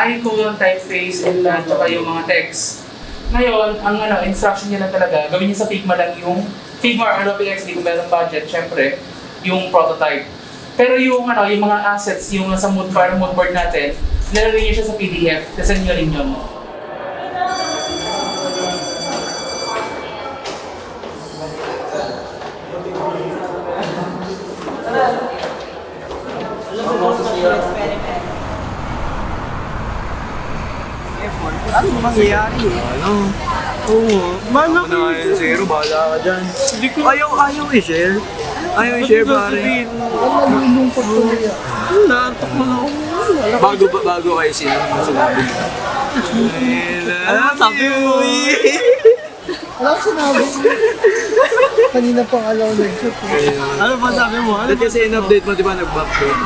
icon, typeface, and saka yung mga text. Ngayon, ang instruction niya lang talaga, gawin niya sa Figma lang yung Figma or Adobe XD kung meron budget, syempre, yung prototype. Pero yung mga assets, yung sa mood board natin, nilalagay niya siya sa PDF, kasi nyo rin yun. Ano mangyayari eh? Ano? Oo. Mana ko na yun, zero. Bahala ka dyan. Ayaw i-share. Ayaw i-share pare. Nalulung pa ko niya. Natok mo na ako. Bago kayo sila sinabi. Ano sabi mo eh? Wala ko sinabi. Kanina pang alaw nag-shoot. Ano ba sabi mo? Dahil kasi in-update mo, di ba nag-back doon?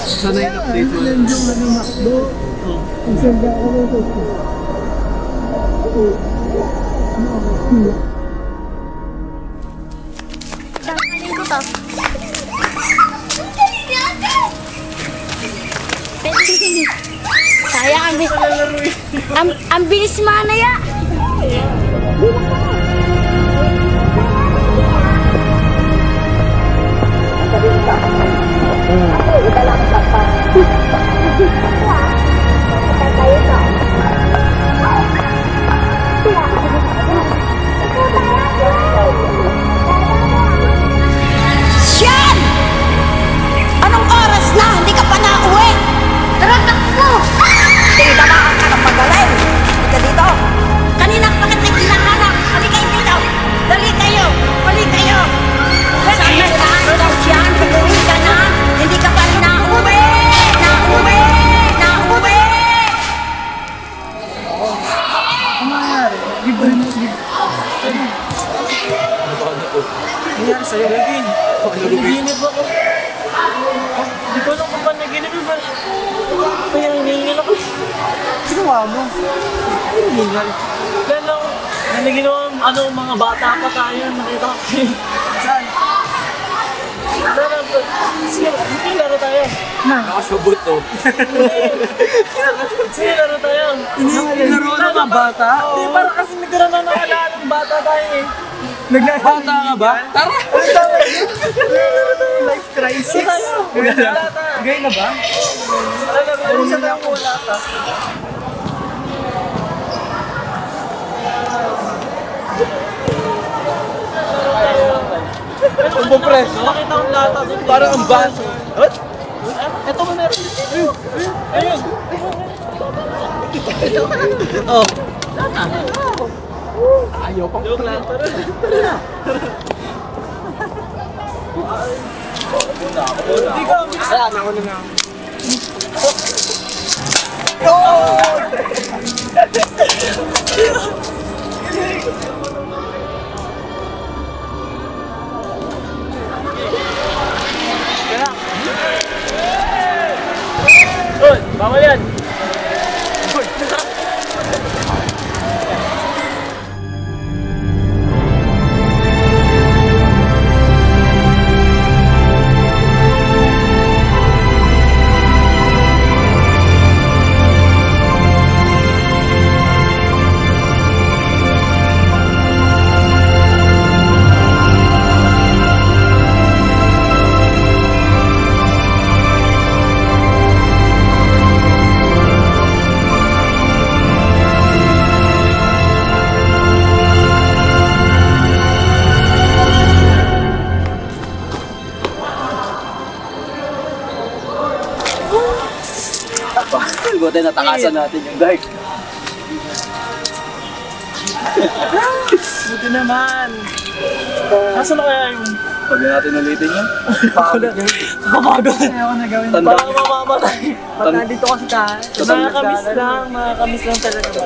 Sana in-update mo. Nandiyon na ng McDo. Ang sanda ako ng shoot. Dangkalin ko to. Sayang, ang bilis manaya. Siyan! Anong oras na? Hindi ka pa nauwi? Tara, takbo! Tinamaan ka ng magaling. Halika dito. Kanina pa kita hinahanap. Halika dito. Dali kayo. Dali kayo. Sana lang siyan. Umuwi ka na. Hindi ka pa rin nauwi. Nauwi. Nauwi. Ano nangyari? Libre mo. Nangyari sa'yo, Regine. Naginip ako. Hindi ko alam kung paano naginip yun. Kaya hinihingal ako. Ginawa mo? Hinihingal. Kaya lang, nanaginawa mga bata pa tayo. Nakita ko. Saan? Sige, laro tayo. Nakasabot to. Sige, laro tayo. Laro ng mga bata? Hindi, parang kasi nagkaroon na nakalaan ng bata tayo eh. Bata nga ba? Tara! Life crisis. Gay na ba? Laro sa tayo wala ta. Ang bupreso. Nakita ko lata doon. Parang ang baso. Ito mo meron. Ayun. Oh. Ayaw pang lang. Tara na. Hindi ka. Wala na ako na. Uy, bawal yan. Buti natakasan natin yung guard. Buti naman. Nasaan na kaya yung... Pag natin ulitin yan. Nakapagod. Ayaw na gawin. Tanda. Parang mamamatay. Pag nandito kasi tayo. Nakakamiss lang talaga.